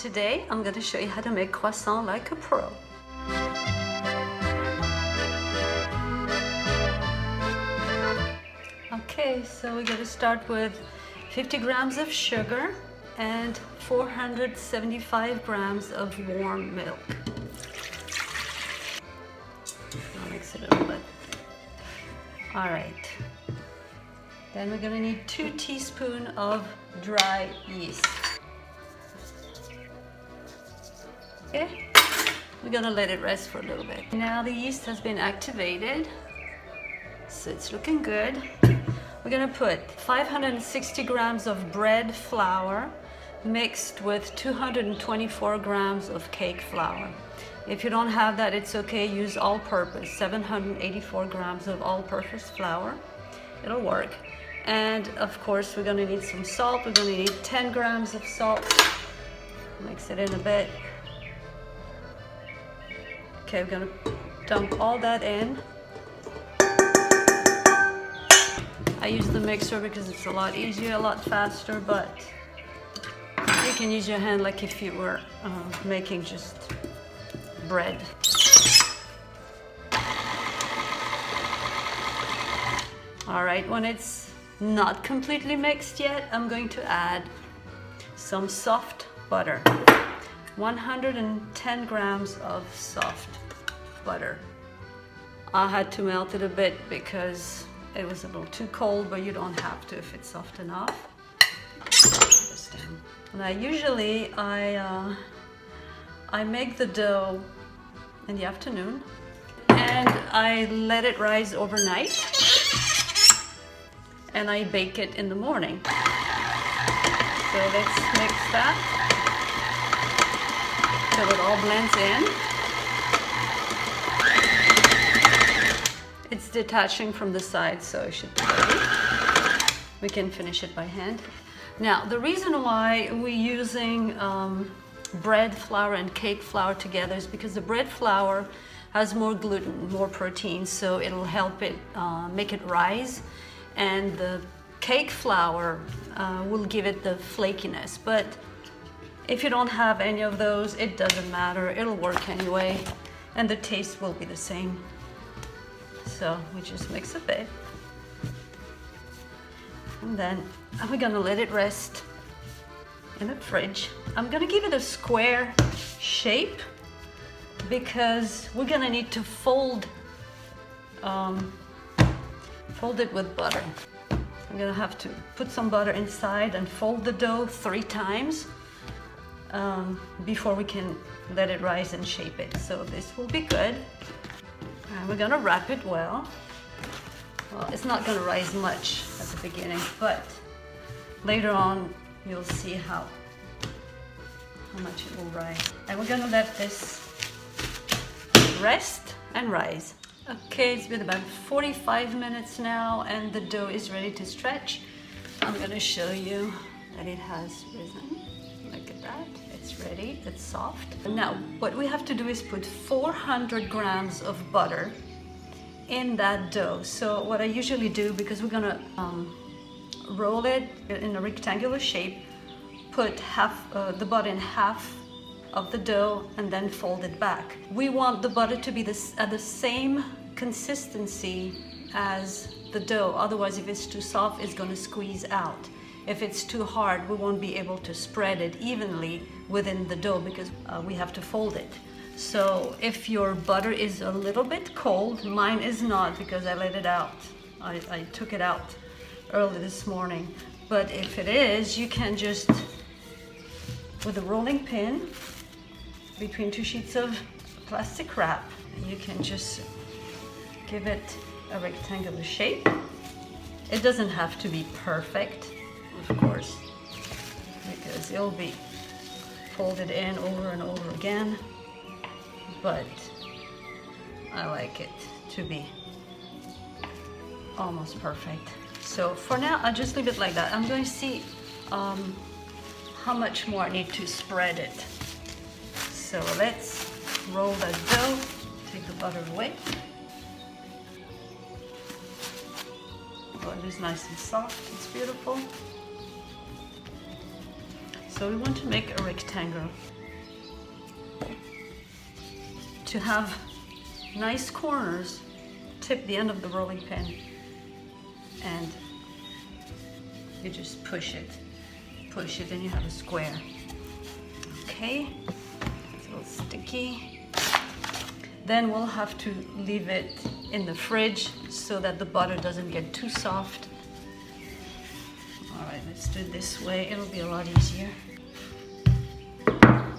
today I'm going to show you how to make croissant like a pro. Okay, so we're going to start with 50 grams of sugar and 475 grams of warm milk. I'll mix it a little bit. All right. Then we're going to need 2 teaspoons of dry yeast. Okay, we're going to let it rest for a little bit. Now the yeast has been activated, so it's looking good. We're going to put 560 grams of bread flour mixed with 224 grams of cake flour. If you don't have that, it's okay, use all-purpose, 784 grams of all-purpose flour. It'll work. And of course, we're going to need some salt. We're going to need 10 grams of salt. Mix it in a bit. Okay, we're going to dump all that in. I use the mixer because it's a lot easier, a lot faster, but you can use your hand like if you were making just bread. All right, when it's not completely mixed yet, I'm going to add some soft butter. 110 grams of soft butter. I had to melt it a bit because it was a little too cold, but you don't have to if it's soft enough. Now usually I make the dough in the afternoon and I let it rise overnight and I bake it in the morning. So let's mix that till it all blends in. It's detaching from the sides, so it should be ready. We can finish it by hand. Now, the reason why we're using bread flour and cake flour together is because the bread flour has more gluten, more protein, so it'll help it make it rise, and the cake flour will give it the flakiness. But if you don't have any of those, it doesn't matter, it'll work anyway, and the taste will be the same. So we just mix a bit, and then we're gonna let it rest in the fridge. I'm gonna give it a square shape because we're gonna need to fold it with butter. I'm gonna have to put some butter inside and fold the dough 3 times before we can let it rise and shape it. So this will be good. And we're gonna wrap it well. Well, it's not gonna rise much at the beginning, but later on you'll see how much it will rise. And we're gonna let this rest and rise. Okay, it's been about 45 minutes now and the dough is ready to stretch. I'm gonna show you that it has risen. Look at that, it's ready, it's soft. Now, what we have to do is put 400 grams of butter in that dough. So what I usually do, because we're gonna roll it in a rectangular shape, put half the butter in half of the dough and then fold it back. We want the butter to be at the same consistency as the dough, otherwise if it's too soft it's going to squeeze out. If it's too hard, we won't be able to spread it evenly within the dough because we have to fold it. So if your butter is a little bit cold, mine is not because I let it out. I took it out early this morning. But if it is, you can just, with a rolling pin between 2 sheets of plastic wrap, you can just give it a rectangular shape. It doesn't have to be perfect, of course, because it'll be folded in over and over again, but I like it to be almost perfect. So for now, I'll just leave it like that. I'm going to see how much more I need to spread it. So let's roll that dough, take the butter away. Oh, it is nice and soft, it's beautiful. So we want to make a rectangle. To have nice corners, tip the end of the rolling pin and you just push it and you have a square. Okay, it's a little sticky. Then we'll have to leave it in the fridge so that the butter doesn't get too soft. All right, let's do it this way. It'll be a lot easier. I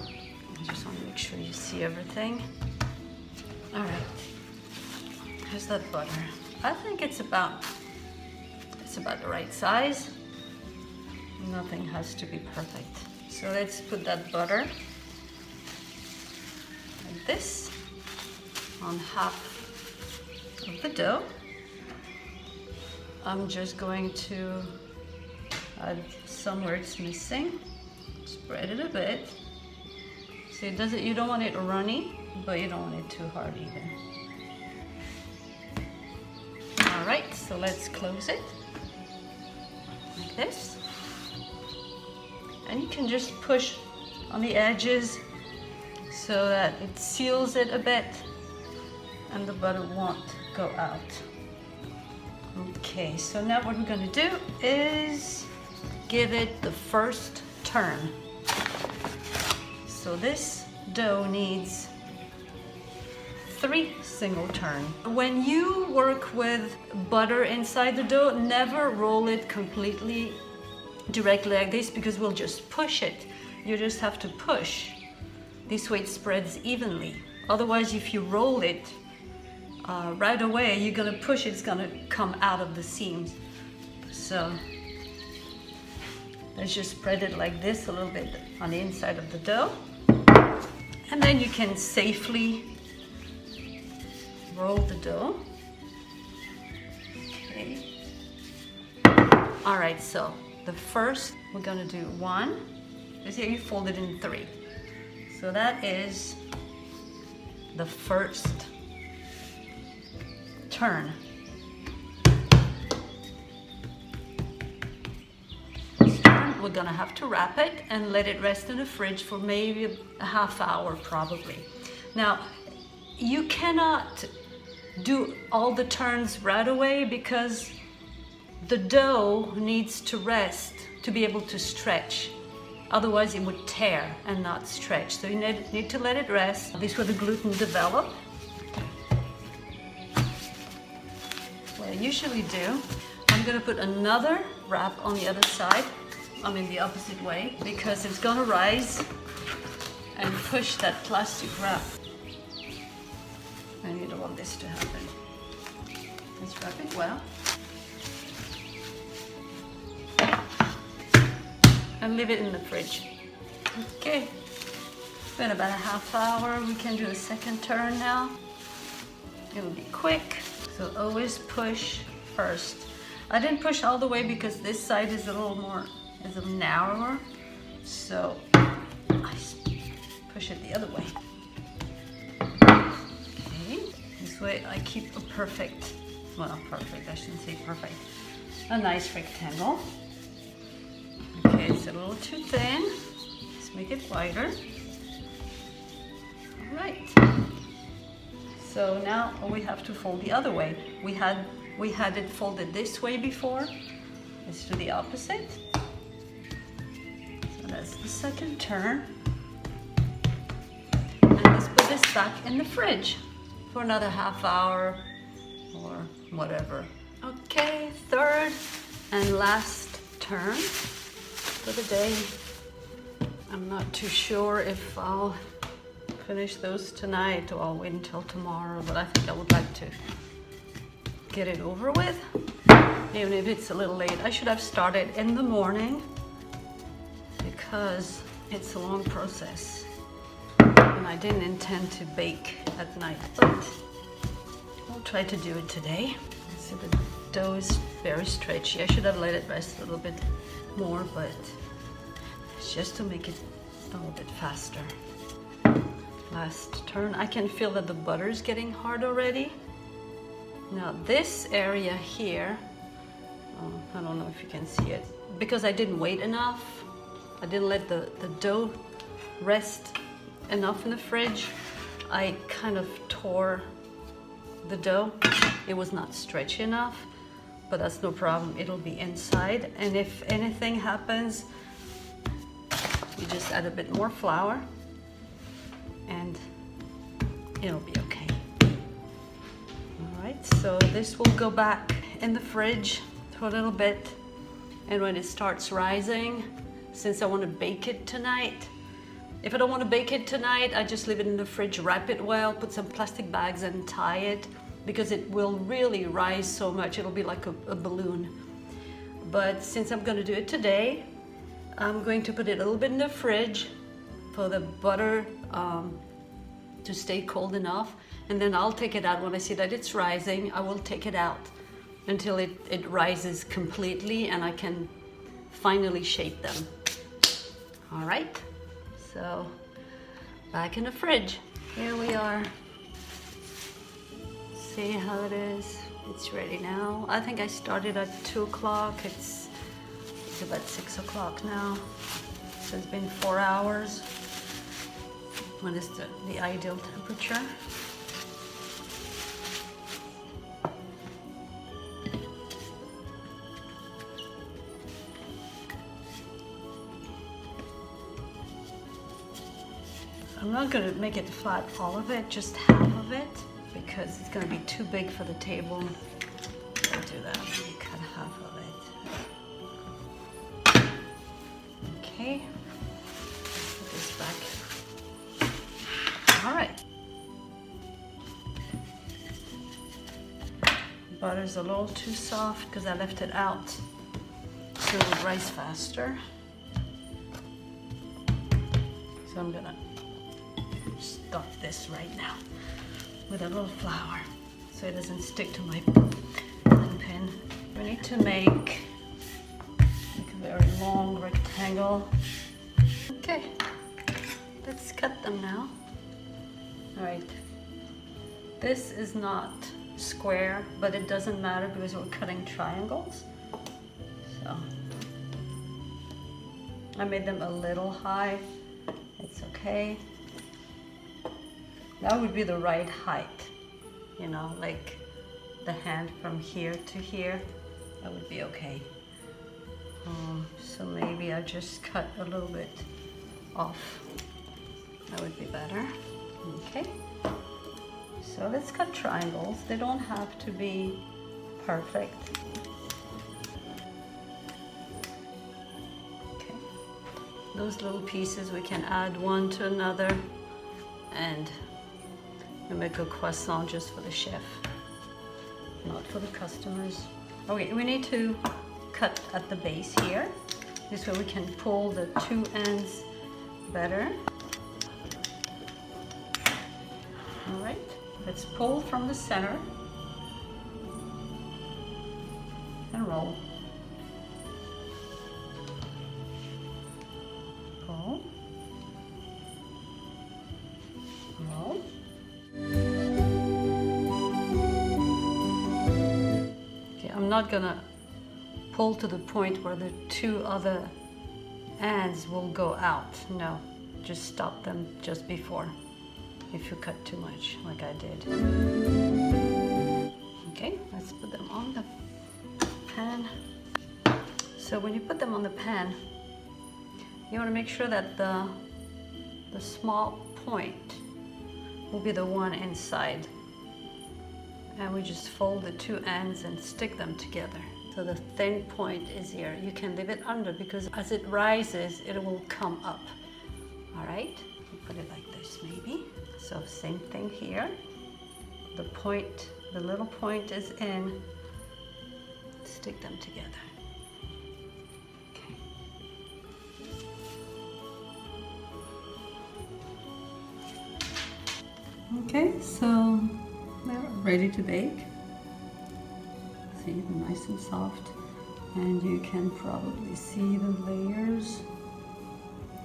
just want to make sure you see everything. All right, how's that butter? I think it's about the right size. Nothing has to be perfect. So let's put that butter like this on half of the dough. I'm just going to add some where it's missing. Spread it a bit. So it doesn't, you don't want it runny, but you don't want it too hard either. All right, so let's close it like this. And you can just push on the edges so that it seals it a bit and the butter won't go out. Okay, so now what we're going to do is give it the first turn. So this dough needs 3 single turns. When you work with butter inside the dough, never roll it completely directly like this because we'll just push it. You just have to push. This way it spreads evenly. Otherwise, if you roll it right away, you're gonna push it, it's gonna come out of the seams. So let's just spread it like this a little bit on the inside of the dough. And then you can safely roll the dough. Okay. All right, so the first, we're gonna do 1. This here you fold it in 3. So that is the first turn. This turn, we're gonna have to wrap it and let it rest in the fridge for maybe a half hour probably. Now, you cannot do all the turns right away because the dough needs to rest to be able to stretch. Otherwise it would tear and not stretch. So you need to let it rest. This is where the gluten develop. What I usually do, I'm gonna put another wrap on the other side. I mean the opposite way, because it's gonna rise and push that plastic wrap. And you don't want this to happen. Let's wrap it well. And leave it in the fridge. Okay, it's been about a half hour. We can do a second turn now. It will be quick, so always push first. I didn't push all the way because this side is a little narrower, so I push it the other way. Okay, this way I keep a perfect, well not perfect, I shouldn't say perfect, a nice rectangle. Okay, it's a little too thin. Let's make it wider. All right. So now we have to fold the other way. We had it folded this way before. Let's do the opposite. So that's the second turn. And let's put this back in the fridge for another half hour or whatever. Okay, third and last turn for the day. I'm not too sure if I'll finish those tonight or I'll wait until tomorrow, but I think I would like to get it over with, even if it's a little late. I should have started in the morning because it's a long process and I didn't intend to bake at night, but I'll try to do it today. So the dough is very stretchy. I should have let it rest a little bit more, but it's just to make it a little bit faster. Last turn. I can feel that the butter is getting hard already. Now this area here, I don't know if you can see it, because I didn't wait enough, I didn't let the dough rest enough in the fridge. I kind of tore the dough. It was not stretchy enough, but that's no problem. It'll be inside. And if anything happens, you just add a bit more flour and it'll be okay. All right, so this will go back in the fridge for a little bit. And when it starts rising, since I want to bake it tonight, if I don't want to bake it tonight, I just leave it in the fridge, wrap it well, put some plastic bags and tie it, because it will really rise so much. It'll be like a balloon. But since I'm going to do it today, I'm going to put it a little bit in the fridge for the butter to stay cold enough. And then I'll take it out when I see that it's rising. I will take it out until it rises completely and I can finally shape them. All right. So, back in the fridge. Here we are. See how it is? It's ready now. I think I started at 2 o'clock. It's about 6 o'clock now. So it's been 4 hours. What is the ideal temperature? I'm not going to make it flat, all of it, just half of it, because it's going to be too big for the table. I'll do that. Maybe cut half of it. Okay. Put this back. All right. Butter's a little too soft because I left it out so it would rise faster. So I'm gonna start this right now with a little flour so it doesn't stick to my pin. We need to make a very long rectangle. Okay, let's cut them now. All right, this is not square, but it doesn't matter because we're cutting triangles. So I made them a little high. It's okay. That would be the right height, you know, like the hand from here to here. That would be okay. So maybe I just cut a little bit off. That would be better. Okay. So let's cut triangles. They don't have to be perfect. Okay. Those little pieces we can add one to another and we make a croissant just for the chef, not for the customers. Okay, we need to cut at the base here. This way we can pull the two ends better. All right, let's pull from the center and roll. Pull. Roll. Okay, I'm not gonna pull to the point where the two other ends will go out. No, just stop them just before if you cut too much like I did. Okay, let's put them on the pan. So when you put them on the pan, you want to make sure that the small point will be the one inside. And we just fold the two ends and stick them together. So the thin point is here. You can leave it under because as it rises, it will come up. All right, put it like this maybe. So same thing here. The point, the little point is in. Stick them together. Okay. Okay, so they're ready to bake. See, they're nice and soft. And you can probably see the layers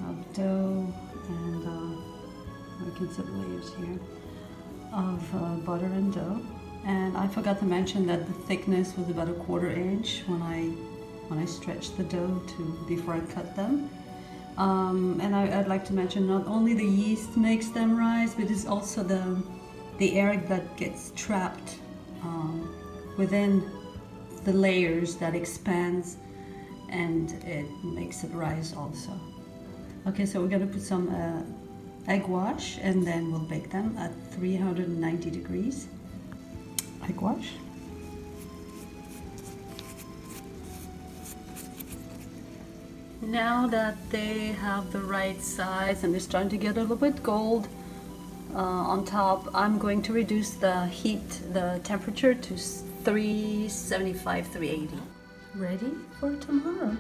of dough and I can see the layers here of butter and dough. And I forgot to mention that the thickness was about 1/4 inch when I stretched the dough before I cut them. And I'd like to mention, not only the yeast makes them rise, but it's also the air that gets trapped within the layers that expands, and it makes it rise also. Okay, so we're gonna put some egg wash, and then we'll bake them at 390 degrees. Egg wash. Now that they have the right size and they're starting to get a little bit gold on top, I'm going to reduce the heat, the temperature to 375, 380. Ready for tomorrow.